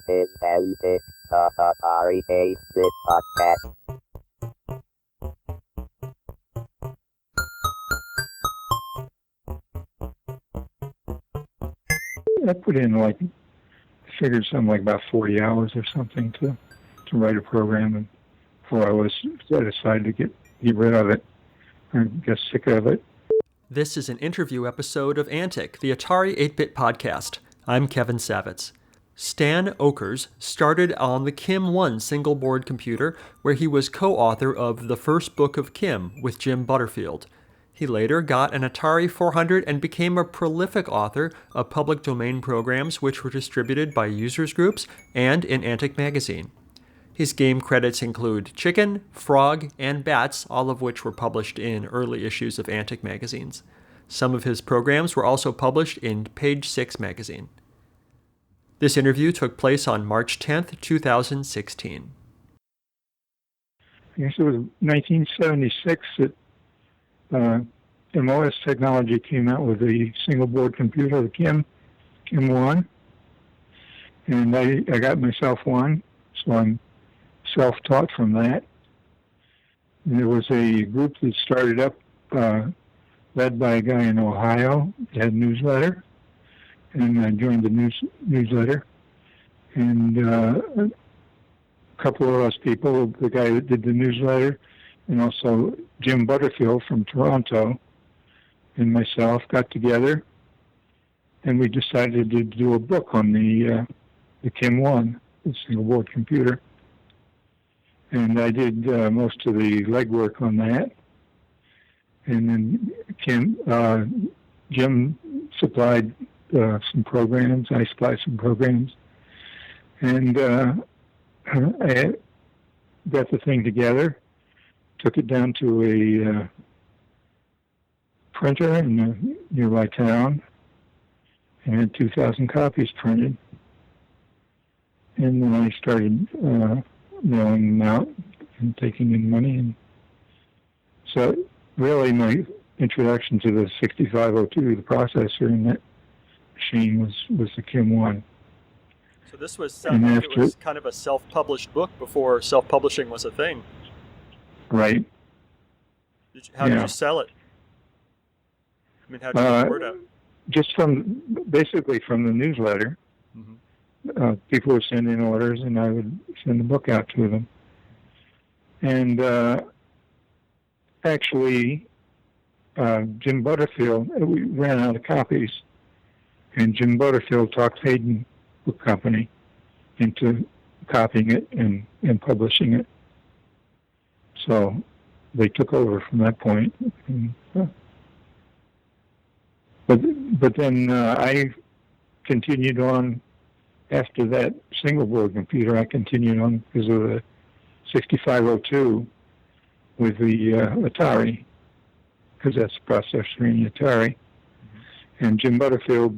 is Antic, the Atari 8-bit podcast. I put in figured something like about 40 hours or something to write a program, and before I decided to get rid of it, or get sick of it. This is an interview episode of Antic, the Atari 8-bit podcast. I'm Kevin Savitz. Stan Ockers started on the Kim 1 single-board computer, where he was co-author of The First Book of Kim with Jim Butterfield. He later got an Atari 400 and became a prolific author of public domain programs which were distributed by users groups and in Antic magazine. His game credits include Chicken, Frog, and Bats, all of which were published in early issues of Antic magazines. Some of his programs were also published in Page 6 magazine. This interview took place on March 10th, 2016. I guess it was 1976 that MOS Technology came out with a single-board computer, the Kim 1, and I got myself one, so I'm self-taught from that. And there was a group that started up, led by a guy in Ohio that had a newsletter, and I joined the newsletter. And a couple of us people, the guy that did the newsletter, and also Jim Butterfield from Toronto, and myself got together, and we decided to do a book on the Kim 1, the single-board computer. And I did most of the legwork on that. And then Jim supplied some programs. I supplied some programs. And I got the thing together, took it down to a printer in a nearby town, and had 2,000 copies printed. And then I started mailing them out and taking in money. And so really my introduction to the 6502, the processor in that machine, was the Kim 1. So this was it was kind of a self-published book before self-publishing was a thing. Right. How did you sell it? I mean, how did you get the word out? Just basically from the newsletter. Mm-hmm. People would send in orders, and I would send the book out to them. And actually, Jim Butterfield, we ran out of copies, and Jim Butterfield talked Hayden Book Company into copying it and publishing it. So they took over from that point. And, but then I continued on after that single-board computer. I continued on because of the 6502 with the Atari, because that's the processor in the Atari. Mm-hmm. And Jim Butterfield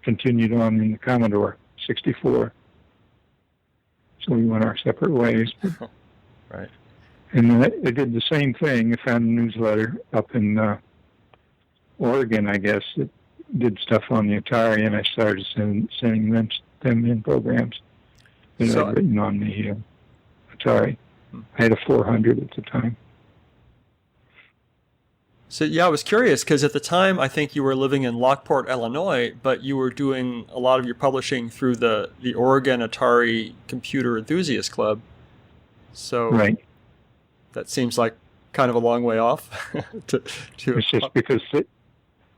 continued on in the Commodore 64. So we went our separate ways. Right. And then I did the same thing. I found a newsletter up in Oregon, I guess, that did stuff on the Atari, and I started sending them in programs that I'd written on the Atari. I had a 400 at the time. So yeah, I was curious, because at the time I think you were living in Lockport, Illinois, but you were doing a lot of your publishing through the Oregon Atari Computer Enthusiast Club. So right. That seems like kind of a long way off. It's just because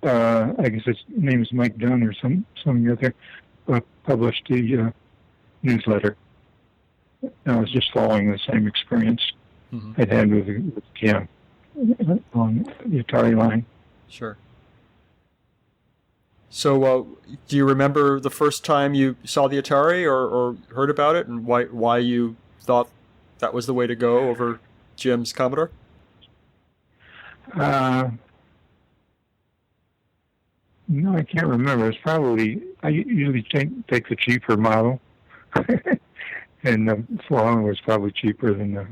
I guess his name is Mike Dunn or some other published the newsletter. I was just following the same experience I'd had with Kim on the Atari line. Sure. So do you remember the first time you saw the Atari or heard about it, and why you thought that was the way to go over Jim's Commodore? No, I can't remember. It's probably, I usually take the cheaper model. And the 400 was probably cheaper than the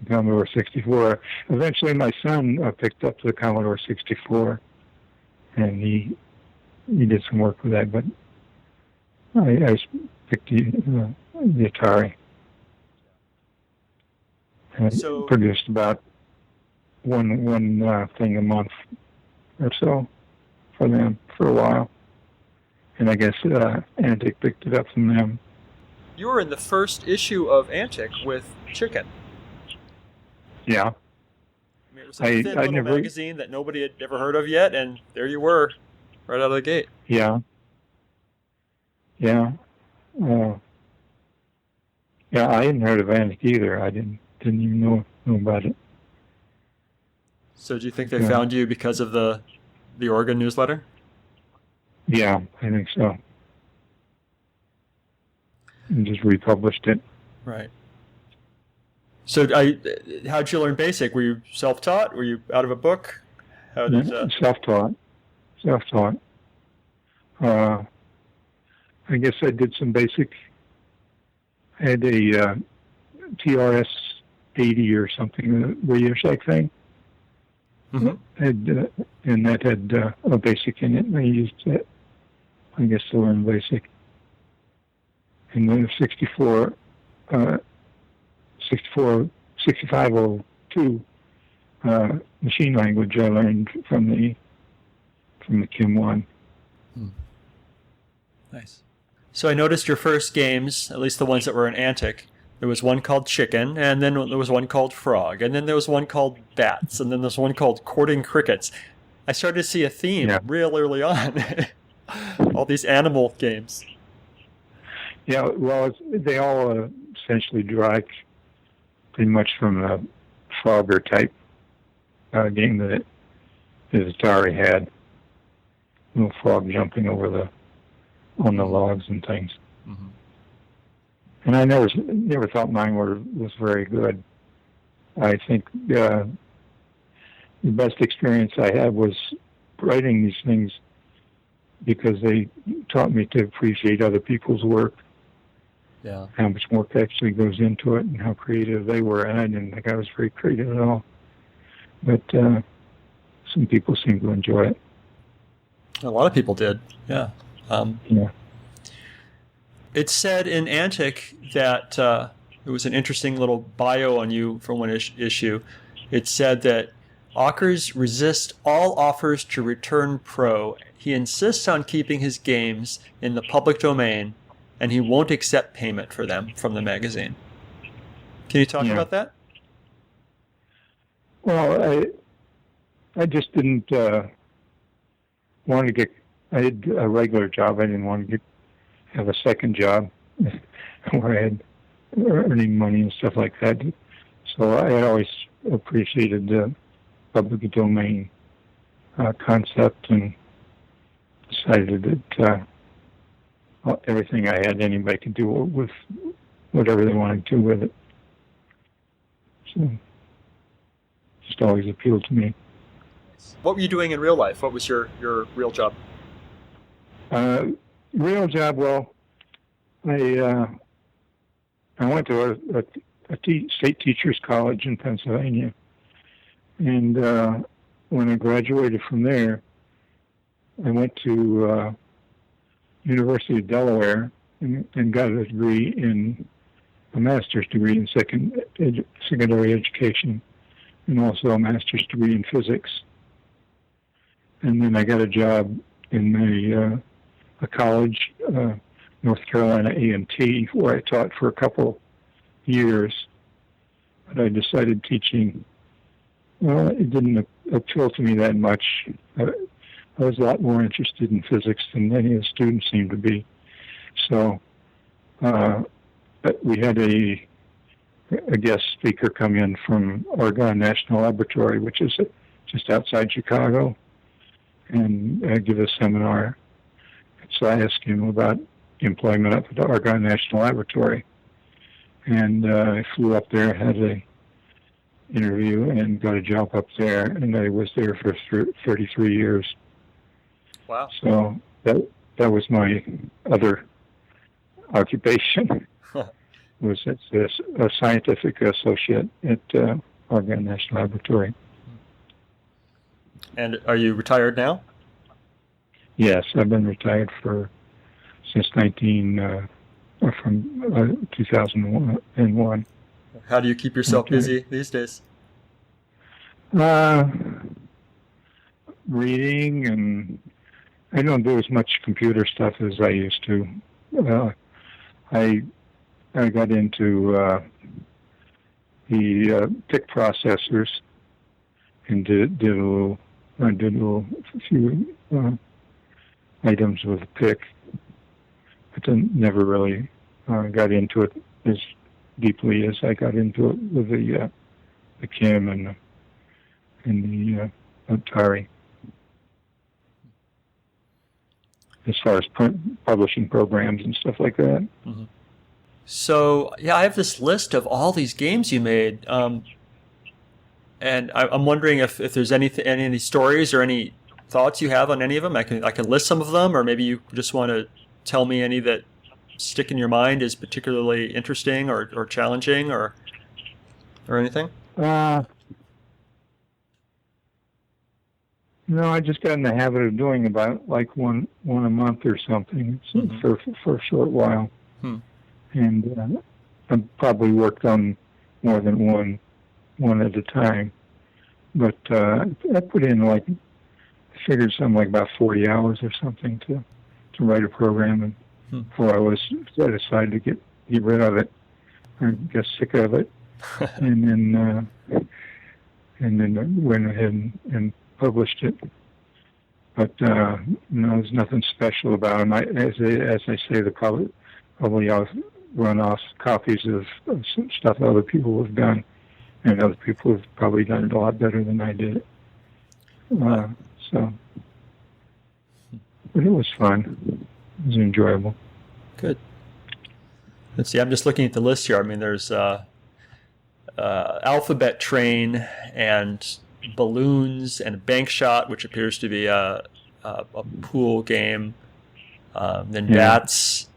Commodore 64. Eventually my son picked up the Commodore 64, and he did some work with that, but I picked the Atari. I So, produced about one thing a month or so for them for a while, and I guess Antic picked it up from them. you were in the first issue of Antic with Chicken. Yeah, I mean, it was a thin little magazine that nobody had ever heard of yet, and there you were, right out of the gate. Yeah. Yeah, I hadn't heard of Antic either. I didn't even know about it. So do you think they found you because of the Oregon newsletter? Yeah, I think so. And just republished it. Right. So how'd you learn BASIC? Were you self-taught? Were you out of a book? How did Self-taught. I guess I did some basic. I had a TRS 80 or something, a Radio Shack thing. And that had a BASIC in it, and I used it, I guess, to learn BASIC. And then 6502 machine language I learned from the Kim 1. Nice. So I noticed your first games, at least the ones that were in Antic, there was one called Chicken, and then there was one called Frog, and then there was one called Bats, and then there was one called Courting Crickets. I started to see a theme real early on. All these animal games. Yeah, well, they all essentially derived pretty much from the Frogger type game that Atari had. Little frog jumping over on the logs and things. Mm-hmm. And I never thought mine was very good. I think the best experience I had was writing these things because they taught me to appreciate other people's work. Yeah. How much work actually goes into it and how creative they were. And I didn't think I was very creative at all. But some people seem to enjoy it. A lot of people did, yeah. Yeah. It said in Antic that it was an interesting little bio on you from one issue. It said that Ockers resists all offers to return pro. He insists on keeping his games in the public domain, and he won't accept payment for them from the magazine. Can you talk about that? Well, I just didn't want to get. I had a regular job. I didn't want to have a second job where I had earning money and stuff like that. So I always appreciated the public domain concept and decided that everything I had, anybody could do with whatever they wanted to with it. So just always appealed to me. What were you doing in real life? What was your real job? Real job, well, I went to a state teachers college in Pennsylvania, and when I graduated from there, I went to University of Delaware and got a degree a master's degree in secondary education, and also a master's degree in physics. And then I got a job in a college, North Carolina A&T, where I taught for a couple years. But I decided teaching, well, it didn't appeal to me that much. I was a lot more interested in physics than any of the students seemed to be. So we had a guest speaker come in from Oregon National Laboratory, which is just outside Chicago, and give a seminar. So I asked him about employment up at the Oregon National Laboratory. And I flew up there, had an interview, and got a job up there. And I was there for 33 years. Wow. So that was my other occupation. Was as a scientific associate at Oregon National Laboratory. And are you retired now? Yes, I've been retired for since 2001. How do you keep yourself busy these days? Reading, and I don't do as much computer stuff as I used to. I got into the PIC processors and did a few items with PIC, but then never really got into it as deeply as I got into it with the Kim and the Atari. As far as publishing programs and stuff like that. Mm-hmm. So, yeah, I have this list of all these games you made, and I'm wondering if there's any stories or any thoughts you have on any of them. I can list some of them, or maybe you just want to tell me any that stick in your mind as particularly interesting or challenging or anything. No, I just got in the habit of doing about like one a month or something for a short while, and I probably worked on more than one at a time. But I put in I figured something like about 40 hours or something to write a program, and before I was satisfied to get rid of it, or get sick of it, and then went ahead and published it, but there's nothing special about them. As I say, probably I'll run off copies of some stuff other people have done, and other people have probably done it a lot better than I did. But it was fun. It was enjoyable. Good. Let's see. I'm just looking at the list here. I mean, there's Alphabet Train and Balloons and Bank Shot, which appears to be a pool game. Then Bats,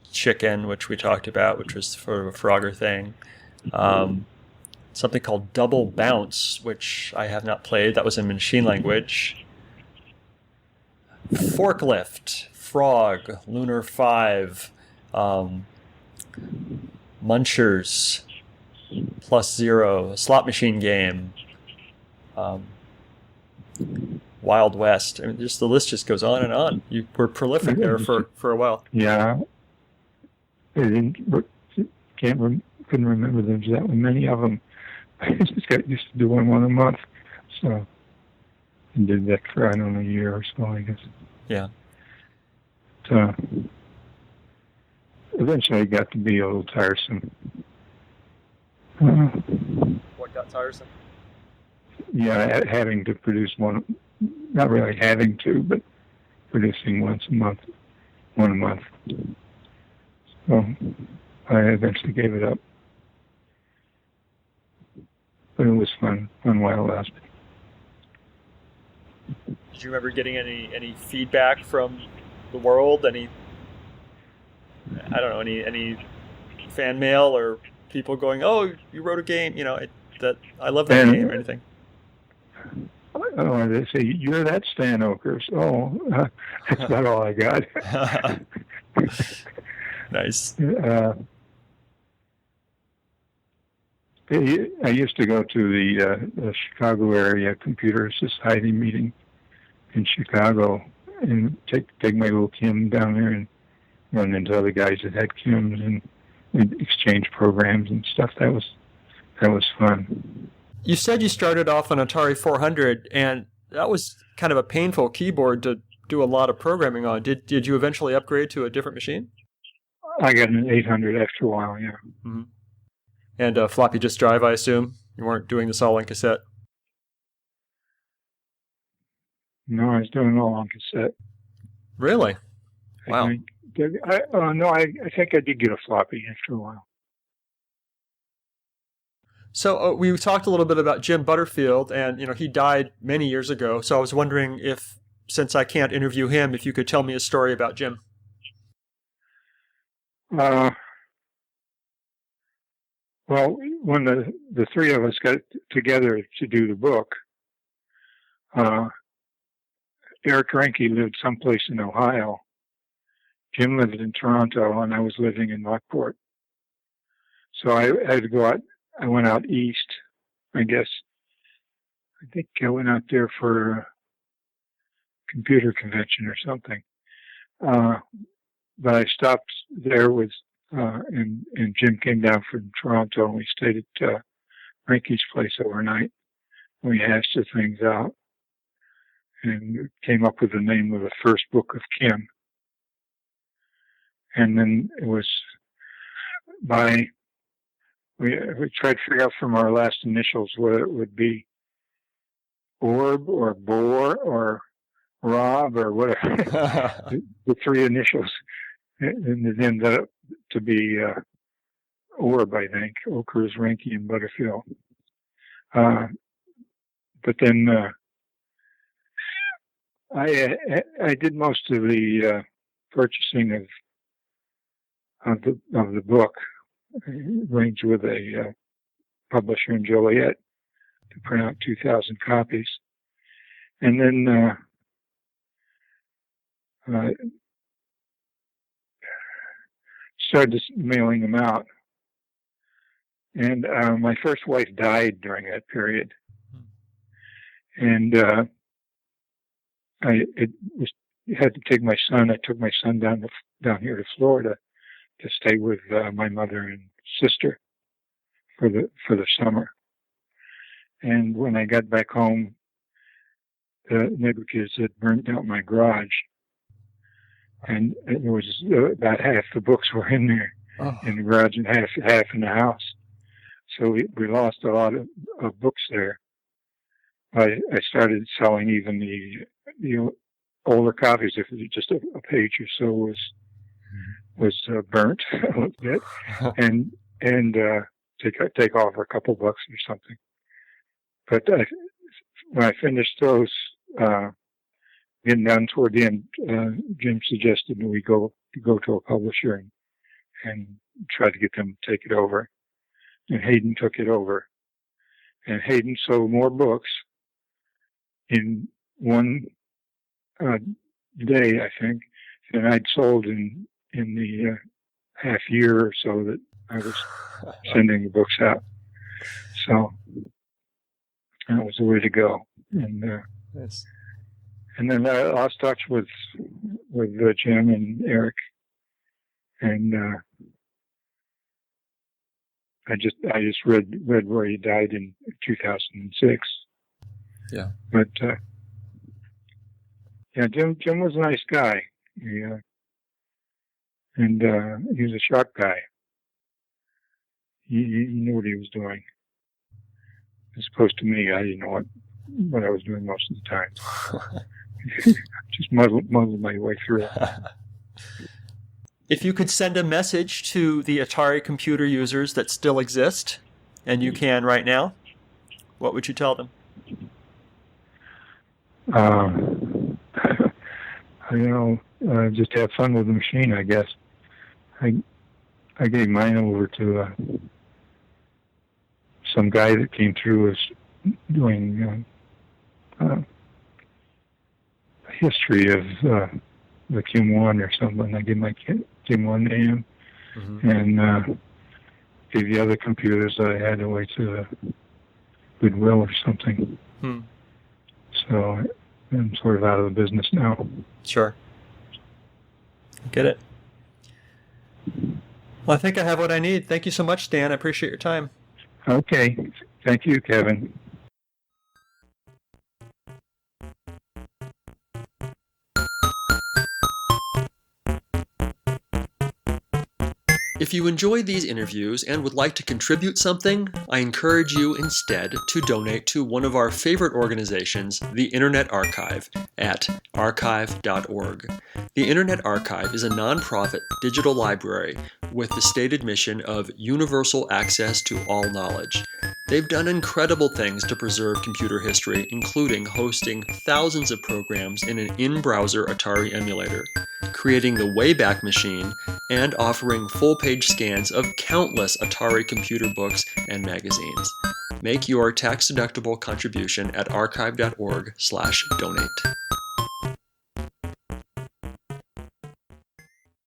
Chicken, which we talked about, which was sort of a Frogger thing. Something called Double Bounce, which I have not played. That was in machine language. Forklift, Frog, Lunar 5, Munchers, Plus Zero, a slot machine game. Wild West. I mean, just the list just goes on and on. You were prolific there for a while. Yeah, couldn't remember there's that many of them. I just got used to doing one a month, so I did that for a year or so, I guess. Yeah. But, eventually, it got to be a little tiresome. What got tiresome? Yeah, having to produce one, not really having to, but producing one a month. So I eventually gave it up. But it was fun while it lasted. Did you remember getting any feedback from the world? Any fan mail or people going, "Oh, you wrote a game," that I love that game or anything? Oh, they say, "You're that Stan Ockers." Oh, that's about all I got. Nice. I used to go to the Chicago area computer society meeting in Chicago and take my little Kim down there and run into other guys that had Kims and we'd exchange programs and stuff. That was fun. You said you started off on Atari 400, and that was kind of a painful keyboard to do a lot of programming on. Did you eventually upgrade to a different machine? I got an 800 after a while, yeah. Mm-hmm. And floppy disk drive, I assume? You weren't doing this all on cassette? No, I was doing it all on cassette. Really? Wow. I think I did get a floppy after a while. So we talked a little bit about Jim Butterfield, and he died many years ago. So I was wondering if, since I can't interview him, if you could tell me a story about Jim. Well, when the three of us got together to do the book, Eric Reinke lived someplace in Ohio, Jim lived in Toronto and I was living in Lockport. So I had to go out. I went out east, I guess. I think I went out there for a computer convention or something. But I stopped there with, and Jim came down from Toronto and we stayed at Rinky's place overnight. We hashed the things out and came up with the name of the first book of Kim. And then it was we tried to figure out from our last initials whether it would be Orb or Boar or Rob or whatever, the three initials. And it ended up to be Orb, I think, Ockers, Rinky, and Butterfield. But then I did most of the purchasing of the book, arranged with a publisher in Joliet to print out 2,000 copies, and then started mailing them out. And my first wife died during that period, and I had to take my son. I took my son down here to Florida to stay with my mother and sister for the summer. And when I got back home, the neighbor kids had burnt out my garage, and it was about half the books were in there in the garage and half in the house. So we lost a lot of books there. I started selling even the older copies. If just a page or so was burnt a little bit, and take off a couple bucks or something. But when I finished those, getting down toward the end, Jim suggested that we go to a publisher and try to get them to take it over. And Hayden took it over. And Hayden sold more books in one day, I think, than I'd sold in the half year or so that I was sending the books out. So that was the way to go. And Yes. And then I lost touch with Jim and Eric, and I just read where he died in 2006. Yeah. But yeah, Jim was a nice guy. And he was a sharp guy. He knew what he was doing. As opposed to me, I didn't know what I was doing most of the time. Just muddled my way through it. If you could send a message to the Atari computer users that still exist, and you can right now, what would you tell them? Just have fun with the machine, I guess. I gave mine over to some guy that came through as doing a history of the Kim1 or something. I gave my Kim1 to him, and gave the other computers that I had away to the Goodwill or something. So I'm sort of out of the business now. Sure. Get it. Well, I think I have what I need. Thank you so much, Dan. I appreciate your time. Okay. Thank you, Kevin. If you enjoy these interviews and would like to contribute something, I encourage you instead to donate to one of our favorite organizations, the Internet Archive, at archive.org. The Internet Archive is a nonprofit digital library with the stated mission of universal access to all knowledge. They've done incredible things to preserve computer history, including hosting thousands of programs in an in-browser Atari emulator, creating the Wayback Machine, and offering full-page scans of countless Atari computer books and magazines. Make your tax-deductible contribution at archive.org/donate.